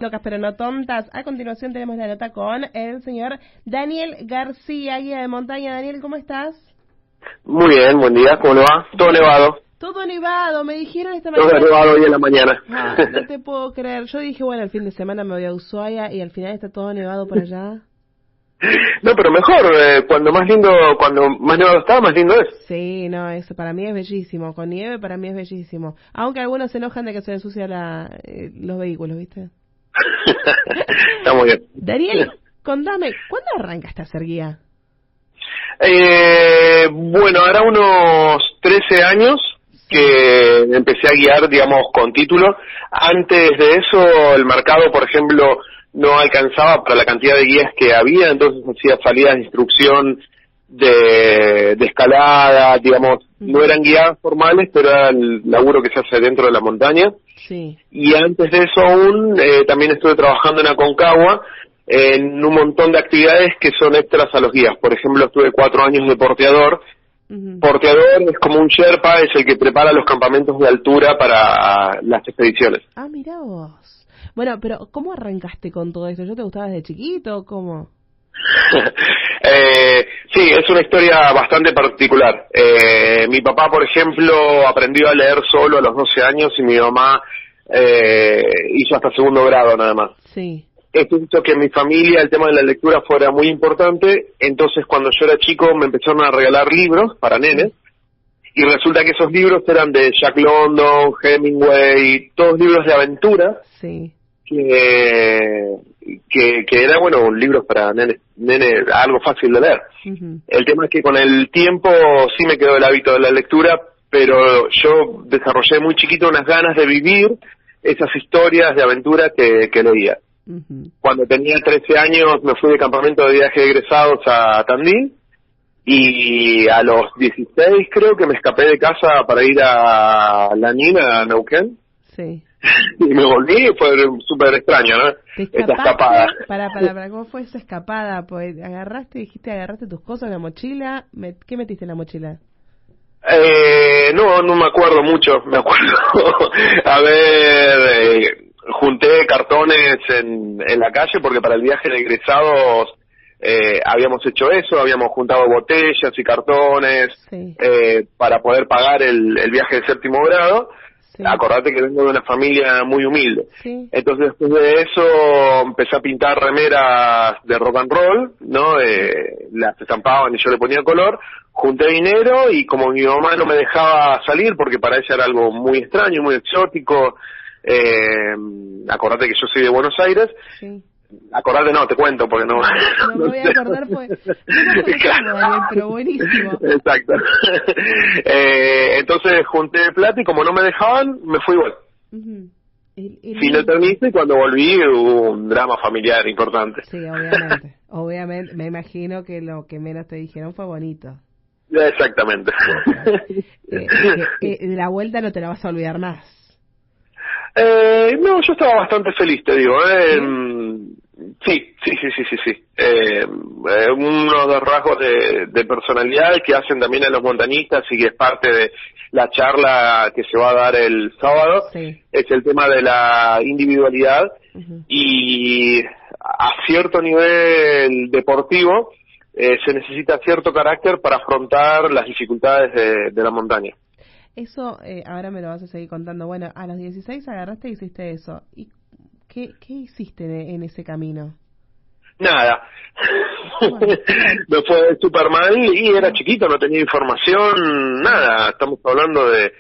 Locas pero no tontas. A continuación tenemos la nota con el señor Daniel García, guía de montaña. Daniel, ¿cómo estás? Muy bien, buen día, ¿cómo le va? Todo nevado. Todo nevado, me dijeron esta mañana. Todo nevado hoy en la mañana. No te puedo creer. Yo dije, bueno, el fin de semana me voy a Ushuaia y al final está todo nevado por allá. No, pero mejor, cuando más nevado está, más lindo es. Sí, no, eso para mí es bellísimo. Con nieve para mí es bellísimo. Aunque algunos se enojan de que se ensucian los vehículos, ¿viste? Está muy bien. Daniel, contame, ¿cuándo arrancaste a ser guía? Bueno, hará unos 13 años que empecé a guiar, digamos, con título. Antes de eso, el mercado, por ejemplo, no alcanzaba para la cantidad de guías que había, entonces hacía salidas de instrucción de escalada, digamos, no eran guías formales, pero era el laburo que se hace dentro de la montaña. Sí. Y antes de eso aún, también estuve trabajando en Aconcagua en un montón de actividades que son extras a los guías. Por ejemplo, estuve 4 años de porteador. Porteador es como un sherpa, es el que prepara los campamentos de altura para las expediciones. Ah, mirá vos. Bueno, pero ¿cómo arrancaste con todo esto? ¿Yo te gustaba desde chiquito? ¿Cómo? Sí, es una historia bastante particular. Mi papá, por ejemplo, aprendió a leer solo a los 12 años y mi mamá hizo hasta 2º grado nada más. Sí. Esto hizo que en mi familia el tema de la lectura fuera muy importante, entonces cuando yo era chico me empezaron a regalar libros para nenes, y resulta que esos libros eran de Jack London, Hemingway, todos libros de aventura. Sí. Que era, bueno, libros para nene, algo fácil de leer. El tema es que con el tiempo sí me quedó el hábito de la lectura, pero yo desarrollé muy chiquito unas ganas de vivir esas historias de aventura que leía. Cuando tenía 13 años me fui de campamento de viaje de egresados a Tandil, y a los 16 creo que me escapé de casa para ir a Lanín, a Neuquén. Sí. Y me volví, fue súper extraño, ¿no? Esta escapada. Para, ¿cómo fue esa escapada? Pues agarraste tus cosas en la mochila. ¿Qué metiste en la mochila? No me acuerdo mucho. Me acuerdo, a ver, junté cartones en la calle porque para el viaje de egresados habíamos hecho eso, habíamos juntado botellas y cartones para poder pagar el viaje de 7º grado. Sí. Acordate que vengo de una familia muy humilde. Sí. Entonces después de eso empecé a pintar remeras de rock and roll, ¿no? Las estampaban y yo le ponía color, junté dinero y como mi mamá no me dejaba salir porque para ella era algo muy extraño, muy exótico, acordate que yo soy de Buenos Aires. Sí. Acordate, no, te cuento porque no me voy a acordar pues claro. Daniel, pero buenísimo. Exacto. Entonces junté plata y como no me dejaban, me fui igual. Sin el permiso, y cuando volví hubo un drama familiar importante. Sí, obviamente, me imagino que lo que menos te dijeron fue bonito. Exactamente. La vuelta no te la vas a olvidar más. No, yo estaba bastante feliz, te digo. Sí. Uno de los rasgos de personalidad que hacen también a los montañistas y que es parte de la charla que se va a dar el sábado, es el tema de la individualidad y a cierto nivel deportivo se necesita cierto carácter para afrontar las dificultades de la montaña. Eso, ahora me lo vas a seguir contando. Bueno, a los 16 agarraste y hiciste eso. ¿Y qué hiciste en ese camino? Nada. Me fue súper mal y era chiquito, no tenía información, nada. Estamos hablando de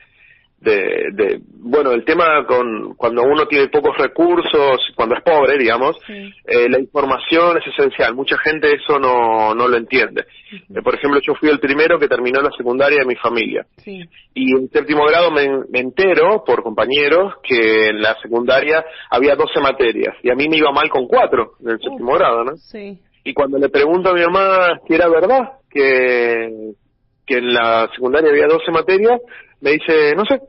bueno, el tema cuando uno tiene pocos recursos, cuando es pobre, digamos, la información es esencial. Mucha gente eso no lo entiende. Por ejemplo, yo fui el primero que terminó la secundaria de mi familia. Y en 7º grado me entero por compañeros que en la secundaria había 12 materias y a mí me iba mal con 4 en el 7º grado, ¿no? Y cuando le pregunto a mi mamá si era verdad que en la secundaria había 12 materias, me dice, no sé.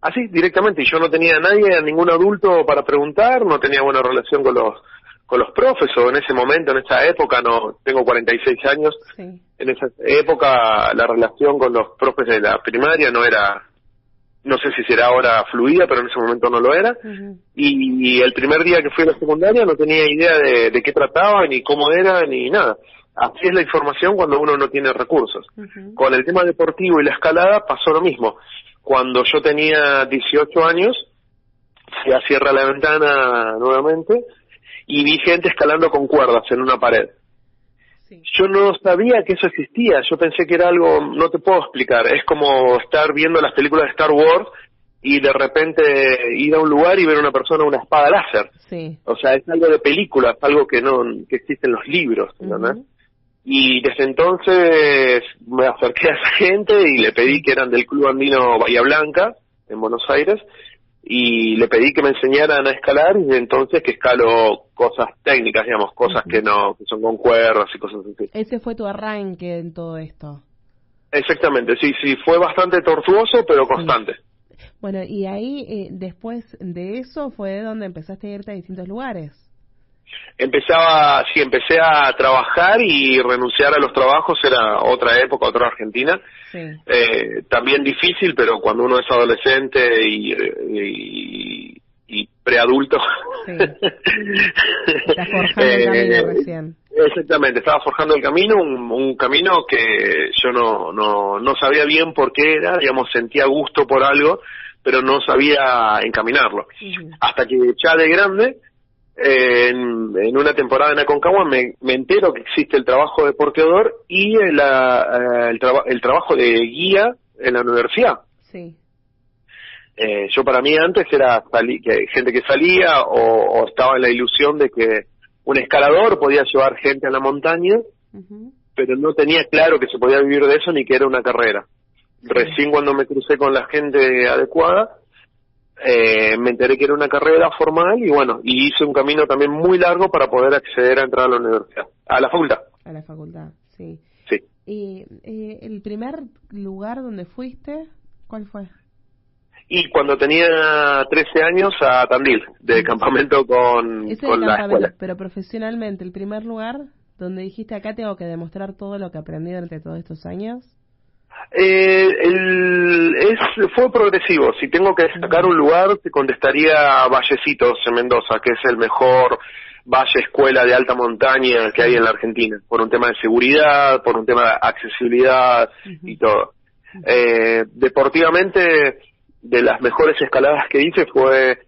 Así, directamente. Y yo no tenía a nadie, ningún adulto para preguntar, no tenía buena relación con los profes, o en ese momento, en esa época, no tengo 46 años, en esa época la relación con los profes de la primaria no era no sé si será ahora fluida, pero en ese momento no lo era, y el primer día que fui a la secundaria no tenía idea de qué trataba, ni cómo era, ni nada. Así es la información cuando uno no tiene recursos. Con el tema deportivo y la escalada pasó lo mismo. Cuando yo tenía 18 años, fui a Sierra La Ventana nuevamente, y vi gente escalando con cuerdas en una pared. Sí. Yo no sabía que eso existía, yo pensé que era algo, no te puedo explicar, es como estar viendo las películas de Star Wars y de repente ir a un lugar y ver a una persona una espada láser. Sí. O sea, es algo de películas, algo que que existe en los libros, ¿entendés? Y desde entonces me acerqué a esa gente y le pedí que eran del Club Andino Bahía Blanca, en Buenos Aires, y le pedí que me enseñaran a escalar, y desde entonces que escalo cosas técnicas, digamos, cosas que son con cuerdas y cosas así. Ese fue tu arranque en todo esto. Exactamente, sí, fue bastante tortuoso, pero constante. Bueno, y ahí, después de eso, fue donde empezaste a irte a distintos lugares. Empecé a trabajar y renunciar a los trabajos, era otra época, otra Argentina. Sí. También difícil, pero cuando uno es adolescente y preadulto. Sí. Estás forjando el camino recién. Exactamente, estaba forjando el camino, un camino que yo no sabía bien por qué era, digamos, sentía gusto por algo, pero no sabía encaminarlo. Hasta que ya de grande, en una temporada en Aconcagua me entero que existe el trabajo de porteador y el trabajo de guía en la universidad. Sí. Yo para mí antes era gente que salía o estaba en la ilusión de que un escalador podía llevar gente a la montaña, pero no tenía claro que se podía vivir de eso ni que era una carrera. Recién cuando me crucé con la gente adecuada, me enteré que era una carrera formal y hice un camino también muy largo para poder acceder a entrar a la universidad, a la facultad. A la facultad, sí. Sí. ¿Y el primer lugar donde fuiste, cuál fue? Y cuando tenía 13 años a Tandil, de campamento con la escuela. Pero profesionalmente, ¿el primer lugar donde dijiste acá tengo que demostrar todo lo que aprendí durante todos estos años? Fue progresivo. Si tengo que destacar un lugar, te contestaría Vallecitos en Mendoza, que es el mejor valle escuela de alta montaña que hay en la Argentina, por un tema de seguridad, por un tema de accesibilidad y todo. Deportivamente, de las mejores escaladas que hice fue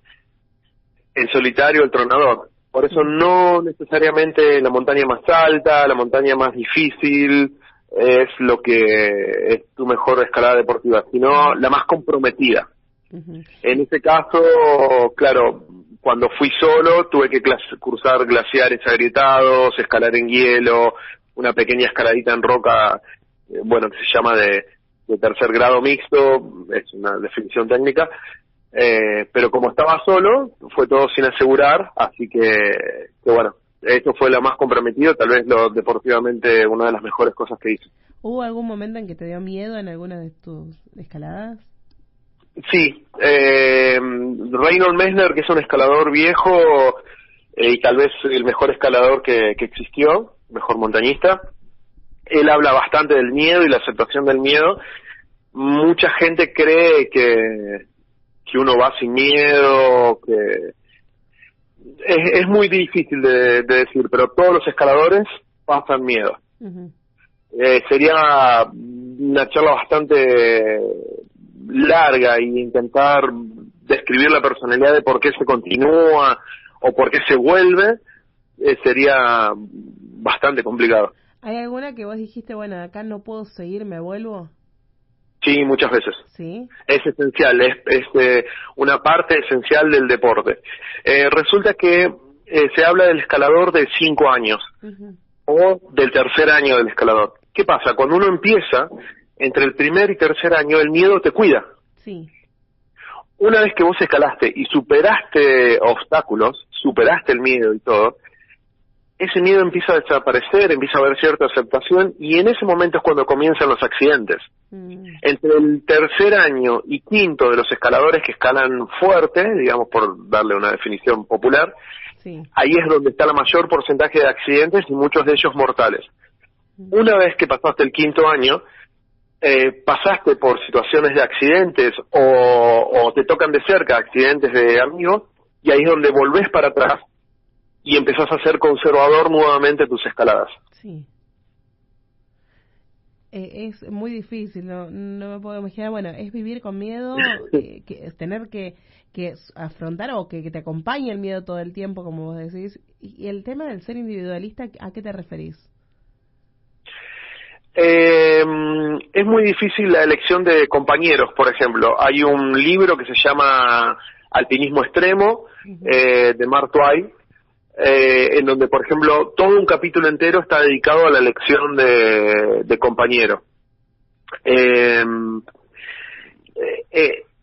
en solitario el Tronador. Por eso no necesariamente la montaña más alta, la montaña más difícil es lo que es tu mejor escalada deportiva, sino la más comprometida. En ese caso, claro, cuando fui solo tuve que cruzar glaciares agrietados, escalar en hielo, una pequeña escaladita en roca, que se llama de tercer grado mixto, es una definición técnica, pero como estaba solo, fue todo sin asegurar, así que bueno, esto fue lo más comprometido, tal vez deportivamente una de las mejores cosas que hice. ¿Hubo algún momento en que te dio miedo en alguna de tus escaladas? Sí, Reinhold Messner, que es un escalador viejo y tal vez el mejor escalador que existió, mejor montañista, él habla bastante del miedo y la aceptación del miedo. Mucha gente cree que uno va sin miedo, que es muy difícil de decir, pero todos los escaladores pasan miedo. Sería una charla bastante larga y intentar describir la personalidad de por qué se continúa o por qué se vuelve, sería bastante complicado. ¿Hay alguna que vos dijiste, bueno, acá no puedo seguir, me vuelvo? Sí, muchas veces. ¿Sí? Es esencial, es una parte esencial del deporte. Resulta que se habla del escalador de 5 años o del tercer año del escalador. ¿Qué pasa? Cuando uno empieza, entre el primer y tercer año, el miedo te cuida. Sí. Una vez que vos escalaste y superaste obstáculos, superaste el miedo y todo, ese miedo empieza a desaparecer, empieza a haber cierta aceptación, y en ese momento es cuando comienzan los accidentes. Entre el tercer año y quinto de los escaladores que escalan fuerte, digamos por darle una definición popular, ahí es donde está el mayor porcentaje de accidentes y muchos de ellos mortales. Una vez que pasaste el quinto año, pasaste por situaciones de accidentes o te tocan de cerca accidentes de amigos, y ahí es donde volvés para atrás y empezás a ser conservador nuevamente tus escaladas. Sí. Es muy difícil, no me puedo imaginar. Bueno, es vivir con miedo, tener que afrontar o que te acompañe el miedo todo el tiempo, como vos decís. Y el tema del ser individualista, ¿a qué te referís? Es muy difícil la elección de compañeros, por ejemplo. Hay un libro que se llama Alpinismo Extremo, de Mark Twain, en donde, por ejemplo, todo un capítulo entero está dedicado a la elección de compañero.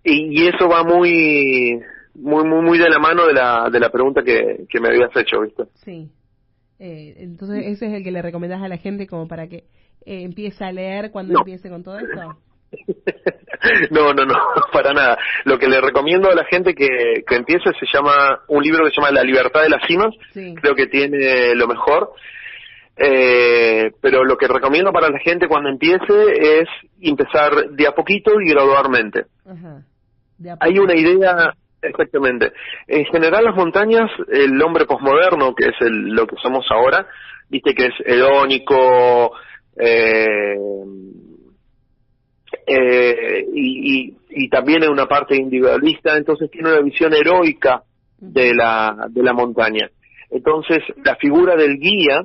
Y eso va muy de la mano de la pregunta que me habías hecho, ¿viste? Sí. Entonces, ¿ese es el que le recomendás a la gente como para que empiece a leer cuando empiece con todo esto? No, para nada. Lo que le recomiendo a la gente que empiece un libro que se llama La libertad de las cimas. Sí. Creo que tiene lo mejor. Pero lo que recomiendo para la gente cuando empiece es empezar de a poquito y gradualmente. Ajá. Hay una idea, exactamente. En general las montañas, el hombre posmoderno, que es lo que somos ahora, viste que es hedónico, y también es una parte individualista, entonces tiene una visión heroica de la montaña. Entonces la figura del guía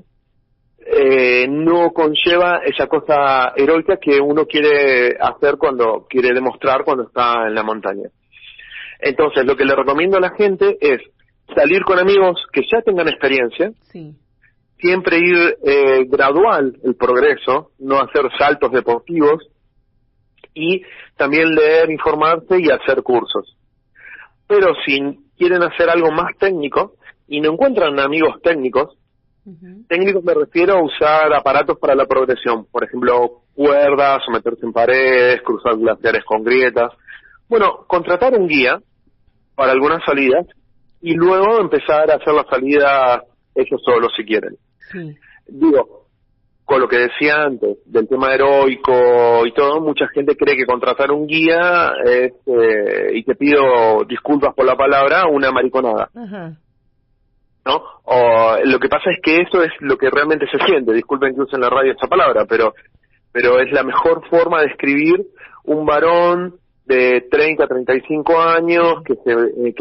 no conlleva esa cosa heroica que uno quiere hacer cuando quiere demostrar cuando está en la montaña. Entonces lo que le recomiendo a la gente es salir con amigos que ya tengan experiencia. Sí. Siempre ir gradual el progreso, no hacer saltos deportivos, y también leer, informarse y hacer cursos. Pero si quieren hacer algo más técnico y no encuentran amigos técnicos, técnicos me refiero a usar aparatos para la progresión, por ejemplo, cuerdas, o meterse en paredes, cruzar glaciares con grietas. Bueno, contratar un guía para algunas salidas y luego empezar a hacer la salida ellos solos si quieren. Sí. Digo, con lo que decía antes, del tema heroico y todo, mucha gente cree que contratar un guía es, y te pido disculpas por la palabra, una mariconada. Ajá. ¿No? O lo que pasa es que eso es lo que realmente se siente, disculpen que usen la radio esta palabra, pero es la mejor forma de describir un varón de 30, 35 años que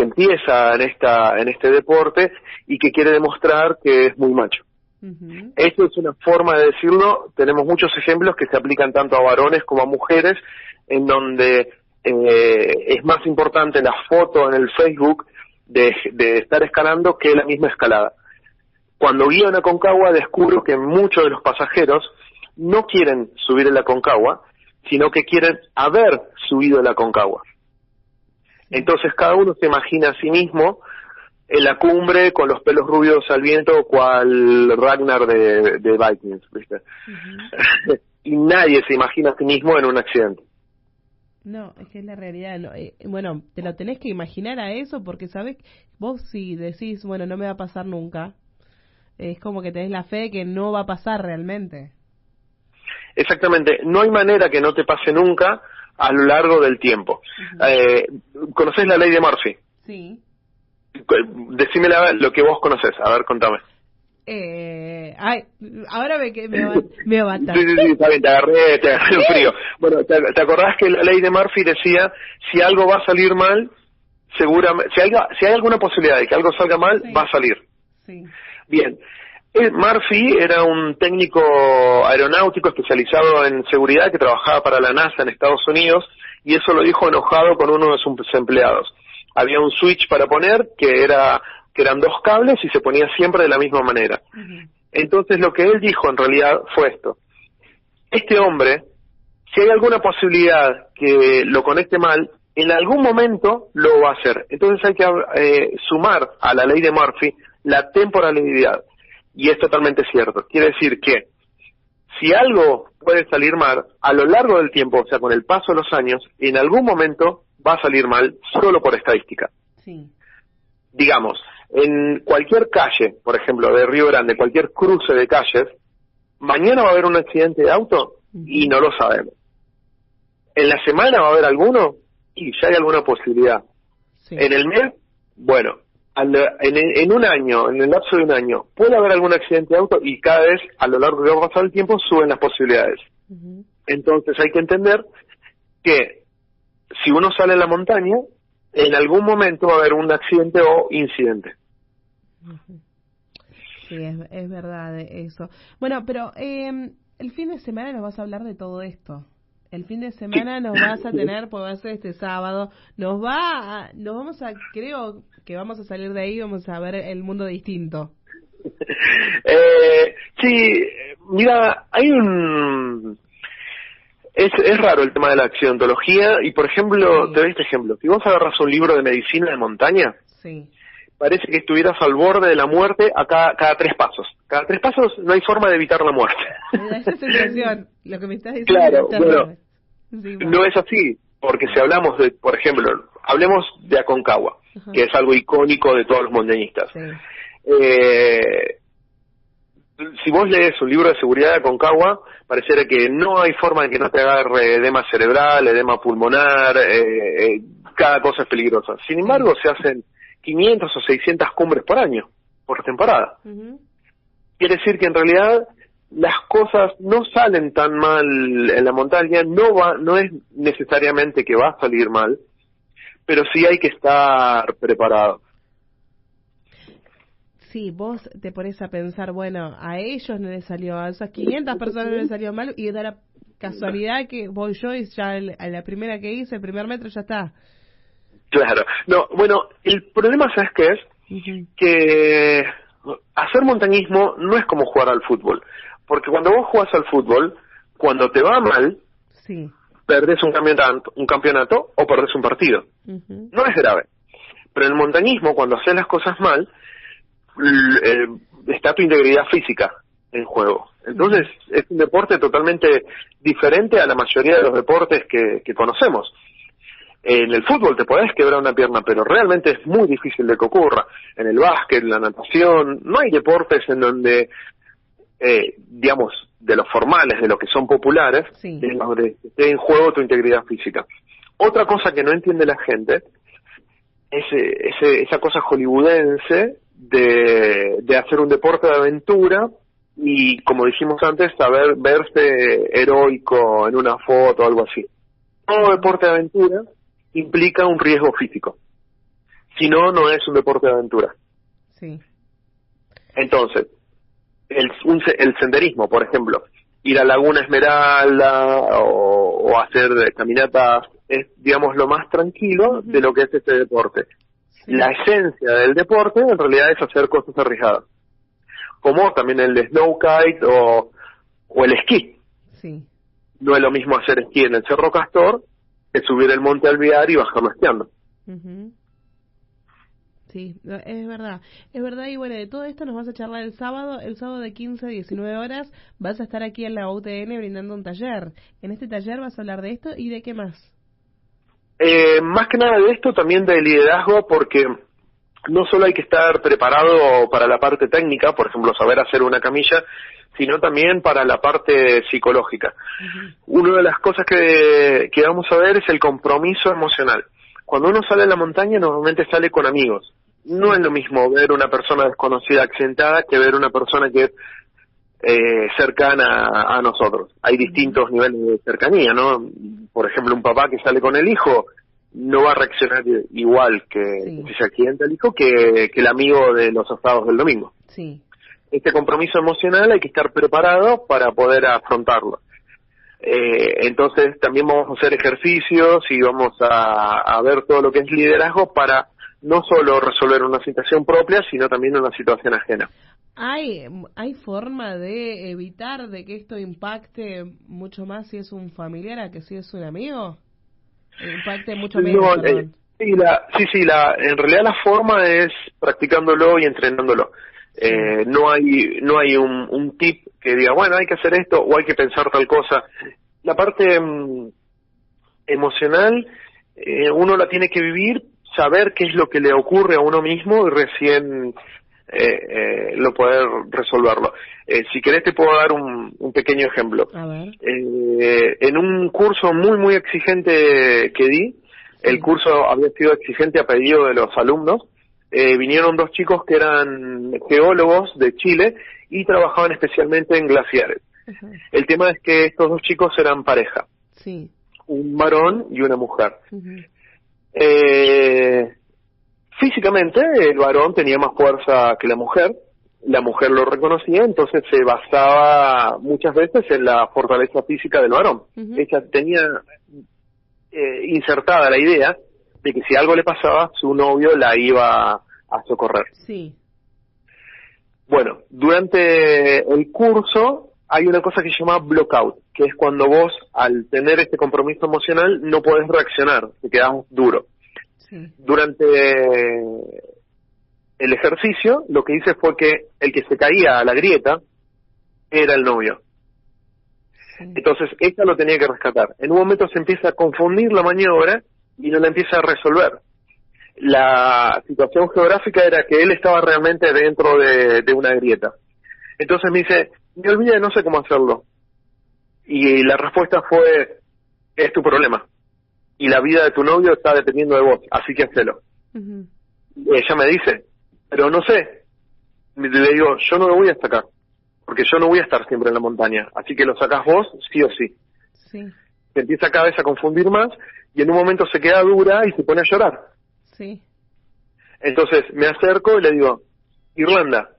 empieza en este deporte y que quiere demostrar que es muy macho. Eso es una forma de decirlo. Tenemos muchos ejemplos que se aplican tanto a varones como a mujeres, en donde es más importante la foto en el Facebook de estar escalando que la misma escalada. Cuando guío en Aconcagua descubro que muchos de los pasajeros no quieren subir en la Aconcagua, sino que quieren haber subido en la Aconcagua. Entonces cada uno se imagina a sí mismo en la cumbre con los pelos rubios al viento, cual Ragnar de Vikings, ¿viste? Y nadie se imagina a sí mismo en un accidente. No, es que es la realidad. No, bueno, te lo tenés que imaginar a eso, porque sabés, vos si decís, bueno, no me va a pasar nunca, es como que tenés la fe de que no va a pasar realmente. Exactamente, no hay manera que no te pase nunca a lo largo del tiempo. ¿Conocés la ley de Murphy? Sí. Decime lo que vos conocés, a ver, contame. Ahora me va a matar. Sí, está bien, te agarré en frío. Bueno, ¿te acordás que la ley de Murphy decía, si algo va a salir mal, seguramente, si hay alguna posibilidad de que algo salga mal, sí, va a salir? Sí. Bien. Murphy era un técnico aeronáutico especializado en seguridad que trabajaba para la NASA en Estados Unidos, y eso lo dijo enojado con uno de sus empleados. Había un switch para poner que eran dos cables y se ponía siempre de la misma manera. Entonces lo que él dijo en realidad fue esto: este hombre, si hay alguna posibilidad que lo conecte mal, en algún momento lo va a hacer. Entonces hay que sumar a la ley de Murphy la temporalidad, y es totalmente cierto. Quiere decir que si algo puede salir mal a lo largo del tiempo, o sea, con el paso de los años, en algún momento va a salir mal solo por estadística. Sí. Digamos, en cualquier calle, por ejemplo, de Río Grande, cualquier cruce de calles, mañana va a haber un accidente de auto y no lo sabemos. ¿En la semana va a haber alguno? Y ya hay alguna posibilidad. Sí. En el mes, bueno, en un año, en el lapso de un año, puede haber algún accidente de auto y cada vez, a lo largo que va pasando el tiempo, suben las posibilidades. Uh-huh. Entonces hay que entender que si uno sale a la montaña, en algún momento va a haber un accidente o incidente. Uh-huh. Sí, es verdad eso. Bueno, pero el fin de semana nos vas a hablar de todo esto. El fin de semana nos vas a tener, pues va a ser este sábado, nos vamos a, creo que vamos a salir de ahí, vamos a ver el mundo distinto. Sí, mira, hay es raro el tema de la accidentología y, por ejemplo, Sí. te doy este ejemplo, si vos agarras un libro de medicina de montaña, Sí. parece que estuvieras al borde de la muerte a cada 3 pasos. Cada 3 pasos no hay forma de evitar la muerte. Me da esa sensación, lo que me estás diciendo. Claro, bueno, sí, no es así, porque si hablamos de, por ejemplo, hablemos de Aconcagua, ajá, que es algo icónico de todos los montañistas. sí. Si vos lees un libro de seguridad de Aconcagua, pareciera que no hay forma de que no te agarre edema cerebral, edema pulmonar, cada cosa es peligrosa. Sin embargo, se hacen 500 o 600 cumbres por año, por temporada. Uh-huh. Quiere decir que en realidad las cosas no salen tan mal en la montaña, no es necesariamente que va a salir mal, pero sí hay que estar preparado. Sí, vos te pones a pensar, bueno, a ellos no les salió, a esas 500 personas no les salió mal, y da la casualidad que voy yo y ya a la primera que hice, el primer metro ya está. Claro. No, bueno, el problema, ¿sabes qué es? Uh-huh. Que hacer montañismo no es como jugar al fútbol. Porque cuando vos jugás al fútbol, cuando te va mal, sí, perdés un campeonato o perdés un partido. uh-huh, No es grave. Pero en el montañismo, cuando haces las cosas mal, está tu integridad física en juego. Entonces, es un deporte totalmente diferente a la mayoría de los deportes que conocemos. En el fútbol te podés quebrar una pierna, pero realmente es muy difícil de que ocurra. En el básquet, en la natación, no hay deportes en donde, digamos, de los formales, de los que son populares, sí, en donde esté en juego tu integridad física. Otra cosa que no entiende la gente es esa cosa hollywoodense de hacer un deporte de aventura y, como dijimos antes, saber verse heroico en una foto o algo así. Todo deporte de aventura implica un riesgo físico. Si no, no es un deporte de aventura. sí. Entonces, el senderismo, por ejemplo, ir a Laguna Esmeralda o hacer caminatas, es, digamos, lo más tranquilo de lo que es este deporte. Sí. La esencia del deporte, en realidad, es hacer cosas arriesgadas. Como también el de snow kite o el esquí. Sí. No es lo mismo hacer esquí en el Cerro Castor que subir el Monte Alvear y bajarlo esquiando. Uh-huh. Sí, es verdad. Es verdad, y bueno, de todo esto nos vas a charlar el sábado de 15 a 19 horas, vas a estar aquí en la UTN brindando un taller. En este taller vas a hablar de esto y de qué más. Más que nada de esto, también de liderazgo, porque no solo hay que estar preparado para la parte técnica, por ejemplo, saber hacer una camilla, sino también para la parte psicológica. Uh-huh. Una de las cosas que vamos a ver es el compromiso emocional. Cuando uno sale a la montaña, normalmente sale con amigos. No es lo mismo ver una persona desconocida accidentada que ver una persona que es cercana a nosotros. Hay distintos niveles de cercanía, ¿no? Por ejemplo, un papá que sale con el hijo no va a reaccionar igual que si se accidenta el hijo que el amigo de los asados del domingo. Sí. Este compromiso emocional hay que estar preparado para poder afrontarlo. Entonces también vamos a hacer ejercicios y vamos a ver todo lo que es liderazgo para no solo resolver una situación propia, sino también una situación ajena. ¿Hay forma de evitar de que esto impacte mucho más si es un familiar a que si es un amigo? Impacte mucho menos, perdón. En realidad la forma es practicándolo y entrenándolo. No hay un tip que diga, bueno, hay que hacer esto o hay que pensar tal cosa. La parte emocional, uno la tiene que vivir, saber qué es lo que le ocurre a uno mismo y recién resolverlo. Si querés te puedo dar un pequeño ejemplo. A ver. En un curso muy muy exigente que di, el curso había sido exigente a pedido de los alumnos, vinieron 2 chicos que eran geólogos de Chile y trabajaban especialmente en glaciares. Ajá. El tema es que estos 2 chicos eran pareja, Sí. un varón y una mujer. Uh-huh. Físicamente el varón tenía más fuerza que la mujer lo reconocía, entonces se basaba muchas veces en la fortaleza física del varón. Uh-huh. Ella tenía insertada la idea de que si algo le pasaba, su novio la iba a socorrer. Sí. Bueno, durante el curso hay una cosa que se llama blockout, que es cuando vos, al tener este compromiso emocional, no podés reaccionar, te quedás duro. Sí. Durante el ejercicio, lo que hice fue que el que se caía a la grieta era el novio. Sí. Entonces, ella lo tenía que rescatar. En un momento se empieza a confundir la maniobra y no la empieza a resolver. La situación geográfica era que él estaba realmente dentro de una grieta. Entonces me dice, me olvidé, no sé cómo hacerlo. Y la respuesta fue, es tu problema. Y la vida de tu novio está dependiendo de vos, así que hacelo. Uh-huh. Ella me dice, pero no sé. Le digo, yo no lo voy a sacar, porque yo no voy a estar siempre en la montaña, así que lo sacás vos sí o sí. Sí. Se empieza cada vez a confundir más y en un momento se queda dura y se pone a llorar. Sí. Entonces me acerco y le digo, Irlanda,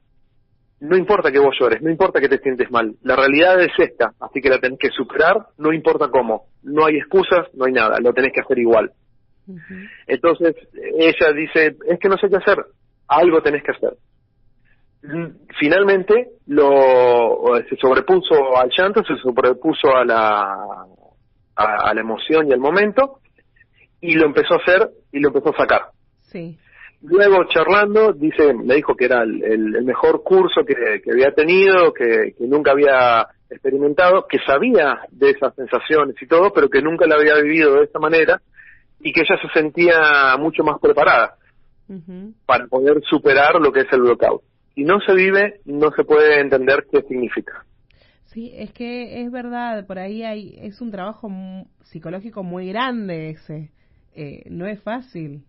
no importa que vos llores, no importa que te sientes mal, la realidad es esta, así que la tenés que superar, no importa cómo, no hay excusas, no hay nada, lo tenés que hacer igual. Uh-huh. Entonces ella dice, es que no sé qué hacer, algo tenés que hacer. Finalmente se sobrepuso al llanto, se sobrepuso a la emoción y al momento, y lo empezó a hacer y lo empezó a sacar. Sí. Luego charlando, me dijo que era el mejor curso que había tenido, que nunca había experimentado, que sabía de esas sensaciones y todo, pero que nunca la había vivido de esa manera y que ella se sentía mucho más preparada Uh-huh. para poder superar lo que es el blockout. Si no se vive, no se puede entender qué significa. Sí, es que es verdad, por ahí es un trabajo psicológico muy grande ese, no es fácil.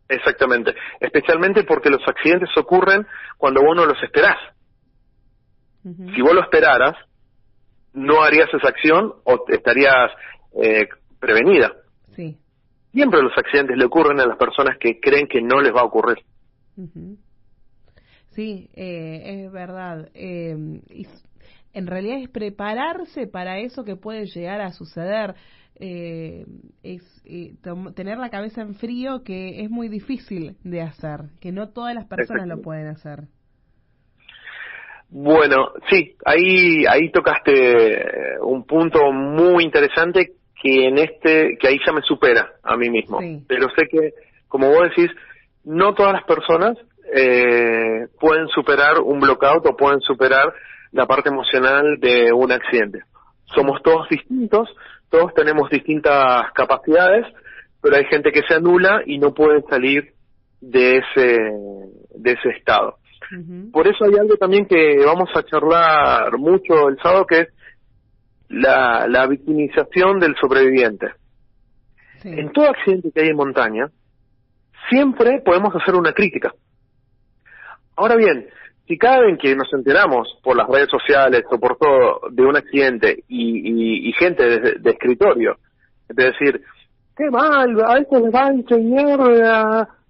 Exactamente, especialmente porque los accidentes ocurren cuando vos no los esperás. Uh-huh. Si vos lo esperaras, no harías esa acción o estarías prevenida. Sí. Siempre los accidentes le ocurren a las personas que creen que no les va a ocurrir. Uh-huh. Sí, es verdad. Y en realidad es prepararse para eso que puede llegar a suceder. Tener la cabeza en frío, que es muy difícil de hacer, que no todas las personas lo pueden hacer. Bueno, sí, ahí tocaste un punto muy interesante que ahí ya me supera a mí mismo. Sí. Pero sé que, como vos decís, no todas las personas pueden superar un blockout o pueden superar la parte emocional de un accidente. Somos todos distintos, todos tenemos distintas capacidades, pero hay gente que se anula y no puede salir de ese estado. Uh-huh. Por eso hay algo también que vamos a charlar mucho el sábado, que es la victimización del sobreviviente. Sí. En todo accidente que hay en montaña, siempre podemos hacer una crítica. Ahora bien, si cada vez que nos enteramos por las redes sociales o por todo de un accidente y gente de escritorio, es decir, qué mal, a estos les va a enseñar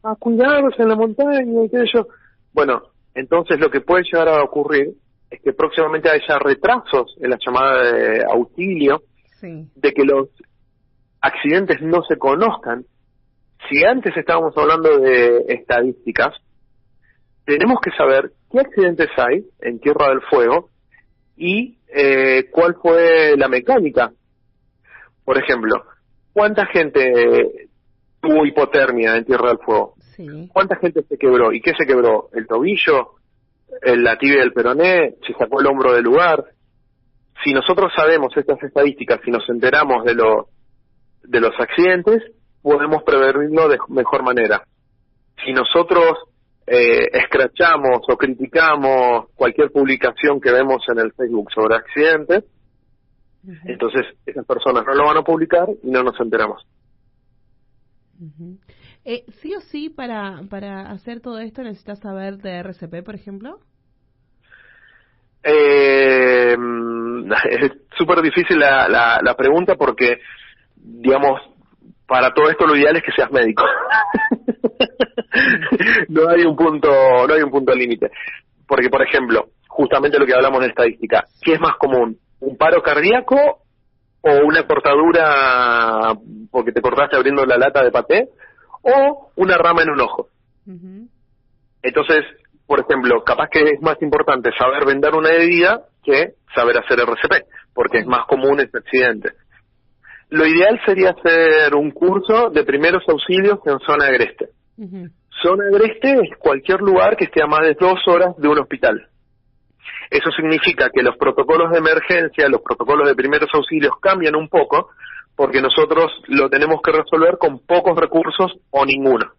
a cuidarse en la montaña y qué sé yo. Bueno, entonces lo que puede llegar a ocurrir es que próximamente haya retrasos en la llamada de auxilio, Sí. de que los accidentes no se conozcan. Si antes estábamos hablando de estadísticas, tenemos que saber qué accidentes hay en Tierra del Fuego y cuál fue la mecánica. Por ejemplo, ¿cuánta gente tuvo hipotermia en Tierra del Fuego? Sí. ¿Cuánta gente se quebró? ¿Y qué se quebró? ¿El tobillo? ¿La tibia del peroné? ¿Se sacó el hombro del lugar? Si nosotros sabemos estas estadísticas, si nos enteramos de los accidentes, podemos prevenirlo de mejor manera. Si nosotros escrachamos o criticamos cualquier publicación que vemos en el Facebook sobre accidentes, entonces esas personas no lo van a publicar y no nos enteramos. ¿Sí o sí para hacer todo esto necesitas saber de RCP, por ejemplo? Es súper difícil la pregunta porque, digamos, para todo esto lo ideal es que seas médico. No hay un punto límite. Porque, por ejemplo, justamente lo que hablamos de estadística, ¿qué es más común? ¿Un paro cardíaco o una cortadura porque te cortaste abriendo la lata de paté? ¿O una rama en un ojo? Entonces, por ejemplo, capaz que es más importante saber vender una herida que saber hacer RCP, porque es más común ese accidente. Lo ideal sería hacer un curso de primeros auxilios en zona agreste. Zona agreste es cualquier lugar que esté a más de 2 horas de un hospital. Eso significa que los protocolos de emergencia, los protocolos de primeros auxilios cambian un poco, porque nosotros lo tenemos que resolver con pocos recursos o ninguno.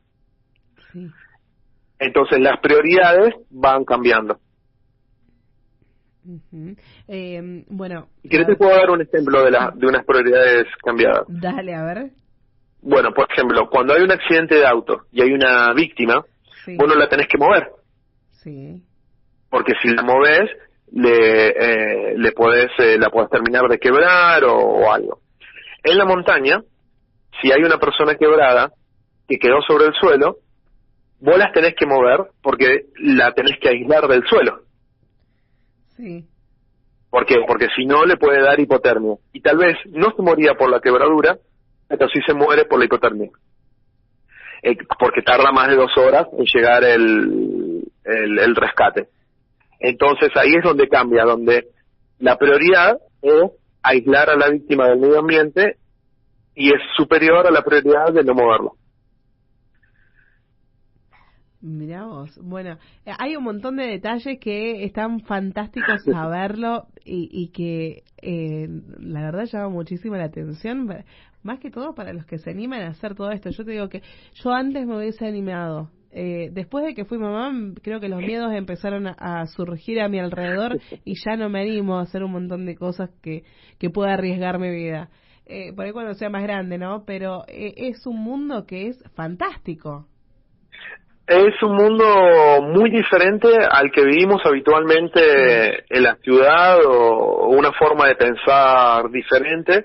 Entonces las prioridades van cambiando. Bueno, ¿Quieres te puedo dar un ejemplo de unas prioridades cambiadas? Dale, a ver. Bueno, por ejemplo, cuando hay un accidente de auto y hay una víctima, vos no la tenés que mover. Porque si la movés, la podés terminar de quebrar o algo. En la montaña, si hay una persona quebrada que quedó sobre el suelo, vos las tenés que mover porque la tenés que aislar del suelo. ¿Por qué? Porque si no le puede dar hipotermia. Y tal vez no se moría por la quebradura, pero sí se muere por la hipotermia. Porque tarda más de 2 horas en llegar el rescate. Entonces ahí es donde cambia, donde la prioridad es aislar a la víctima del medio ambiente y es superior a la prioridad de no moverlo. Mirá vos, bueno, hay un montón de detalles que están fantásticos saberlo y que la verdad llama muchísimo la atención, más que todo para los que se animan a hacer todo esto. Yo te digo que yo antes me hubiese animado. Después de que fui mamá, creo que los miedos empezaron a surgir a mi alrededor y ya no me animo a hacer un montón de cosas que pueda arriesgar mi vida. Por ahí cuando sea más grande, ¿no? Pero es un mundo que es fantástico. Es un mundo muy diferente al que vivimos habitualmente en la ciudad o una forma de pensar diferente.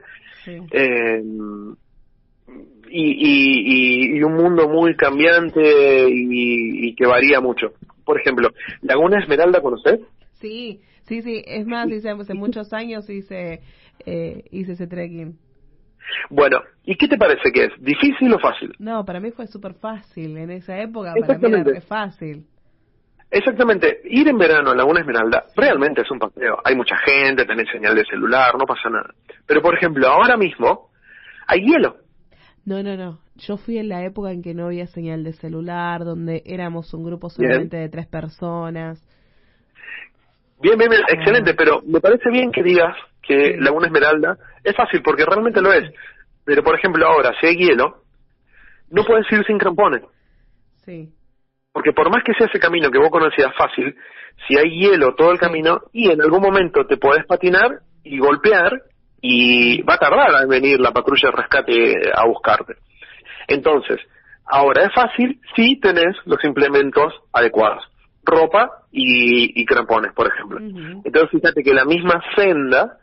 Y un mundo muy cambiante y que varía mucho. Por ejemplo, Laguna Esmeralda, ¿conoces? Sí, es más, hace muchos años hice ese trekking. Bueno, ¿y qué te parece que es? ¿Difícil o fácil? No, para mí fue súper fácil en esa época, para mí era re fácil. Exactamente, ir en verano a Laguna Esmeralda realmente es un paseo. Hay mucha gente, tenés señal de celular, no pasa nada. Pero por ejemplo, ahora mismo hay hielo. No, yo fui en la época en que no había señal de celular, donde éramos un grupo solamente de 3 personas. Bien, excelente, pero me parece bien que digas que Laguna Esmeralda es fácil, porque realmente lo es. Pero por ejemplo ahora, si hay hielo, no puedes ir sin crampones. Porque por más que sea ese camino que vos conocías fácil, si hay hielo todo el camino, y en algún momento te podés patinar y golpear, y va a tardar en venir la patrulla de rescate a buscarte. Entonces, ahora es fácil si tenés los implementos adecuados, ropa y crampones, por ejemplo. Entonces fíjate que la misma senda,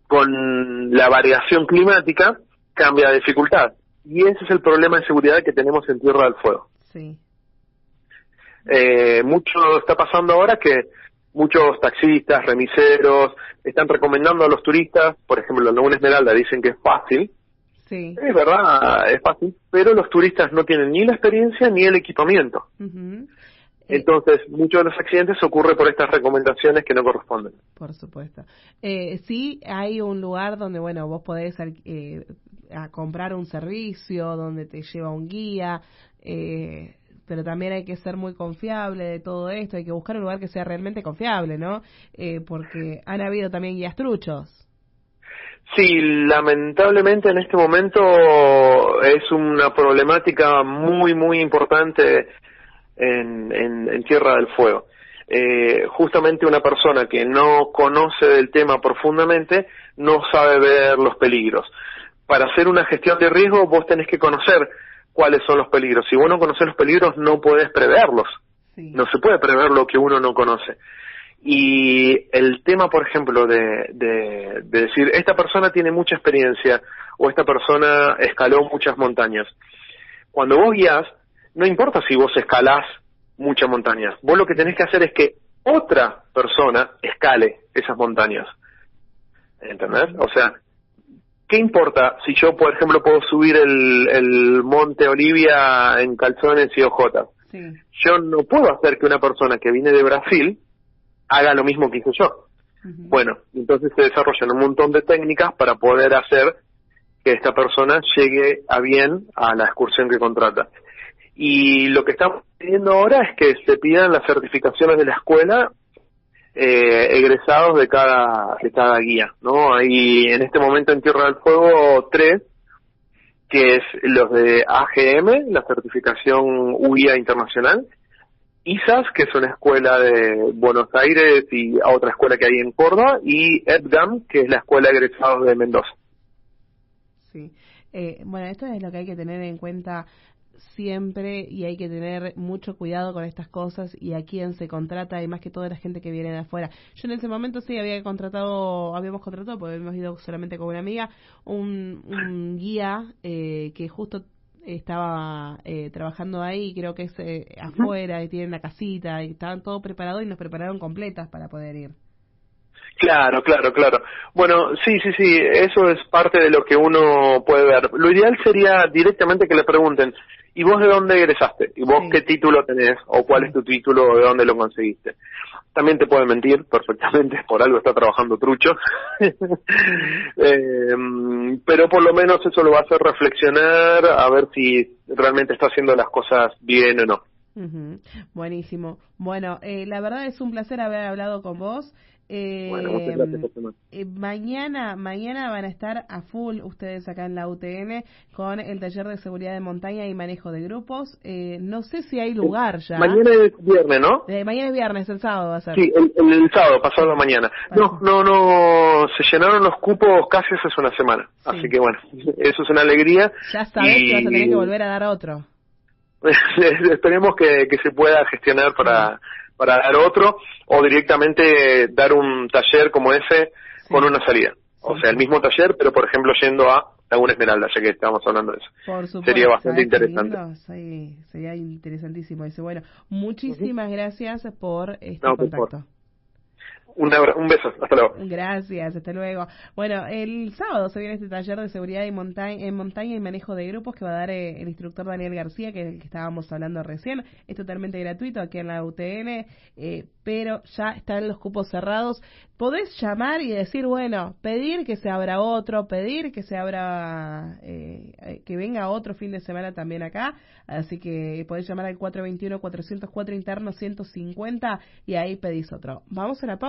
con la variación climática, cambia de dificultad. Y ese es el problema de seguridad que tenemos en Tierra del Fuego. Mucho está pasando ahora que muchos taxistas, remiseros, están recomendando a los turistas, por ejemplo, en Laguna Esmeralda dicen que es fácil. Es verdad, es fácil, pero los turistas no tienen ni la experiencia ni el equipamiento. Entonces, muchos de los accidentes ocurren por estas recomendaciones que no corresponden. Por supuesto. Sí, hay un lugar donde, bueno, vos podés a comprar un servicio, donde te lleva un guía, pero también hay que ser muy confiable de todo esto, hay que buscar un lugar que sea realmente confiable, ¿no? Porque han habido también guías truchos. Sí, lamentablemente en este momento es una problemática muy, muy importante en Tierra del Fuego. Justamente una persona que no conoce del tema profundamente no sabe ver los peligros. Para hacer una gestión de riesgo vos tenés que conocer cuáles son los peligros. Si vos no conocés los peligros no podés preverlos. Sí. No se puede prever lo que uno no conoce. Y el tema, por ejemplo, de decir, esta persona tiene mucha experiencia o esta persona escaló muchas montañas. Cuando vos guías, no importa si vos escalás muchas montañas. Vos lo que tenés que hacer es que otra persona escale esas montañas. ¿Entendés? O sea, ¿qué importa si yo, por ejemplo, puedo subir el Monte Olivia en calzones y ojotas? Sí. Yo no puedo hacer que una persona que viene de Brasil haga lo mismo que hice yo. Bueno, entonces se desarrollan un montón de técnicas para poder hacer que esta persona llegue a bien a la excursión que contrata. Y lo que estamos pidiendo ahora es que se pidan las certificaciones de la escuela egresados de cada guía, ¿no? Hay en este momento en Tierra del Fuego 3, que es los de AGM, la certificación UIA internacional, ISAS, que es una escuela de Buenos Aires y otra escuela que hay en Córdoba, y EDGAM, que es la escuela de egresados de Mendoza. Sí. Bueno, esto es lo que hay que tener en cuenta siempre y hay que tener mucho cuidado con estas cosas y a quién se contrata y más que toda la gente que viene de afuera. Yo en ese momento sí habíamos contratado, porque habíamos ido solamente con una amiga, un guía que justo estaba trabajando ahí, creo que es afuera y tiene una casita y estaban todo preparado y nos prepararon completas para poder ir. Claro. Bueno, sí, eso es parte de lo que uno puede ver. Lo ideal sería directamente que le pregunten, ¿y vos de dónde egresaste? ¿Y vos qué título tenés? ¿O cuál es tu título? ¿O de dónde lo conseguiste? También te puede mentir perfectamente, por algo está trabajando trucho. Pero por lo menos eso lo va a hacer reflexionar a ver si realmente está haciendo las cosas bien o no. Buenísimo. Bueno, la verdad es un placer haber hablado con vos. Bueno, muchas gracias. Mañana van a estar a full ustedes acá en la UTN con el taller de seguridad de montaña y manejo de grupos. No sé si hay lugar ya. Mañana es viernes, ¿no? Mañana es viernes, el sábado va a ser. Sí, el sábado, pasado mañana. No, se llenaron los cupos casi hace una semana. Sí. Así que bueno, eso es una alegría. Ya sabes que vas a tener que volver a dar otro. Esperemos que se pueda gestionar para dar otro o directamente dar un taller como ese con una salida. O sea, el mismo taller, pero por ejemplo yendo a Laguna Esmeralda, ya que estábamos hablando de eso. Por supuesto. Sería bastante interesante. Sí, sería interesantísimo. Dice, bueno, muchísimas gracias por este contacto. Un beso, hasta luego. Gracias, hasta luego. Bueno, el sábado se viene este taller de seguridad en montaña y manejo de grupos que va a dar el instructor Daniel García, que es el que estábamos hablando recién. Es totalmente gratuito aquí en la UTN, pero ya están los cupos cerrados. Podés llamar y decir, bueno, pedir que se abra otro, pedir que se abra, que venga otro fin de semana también acá. Así que podés llamar al 421-404 interno 150 y ahí pedís otro. Vamos a la pausa.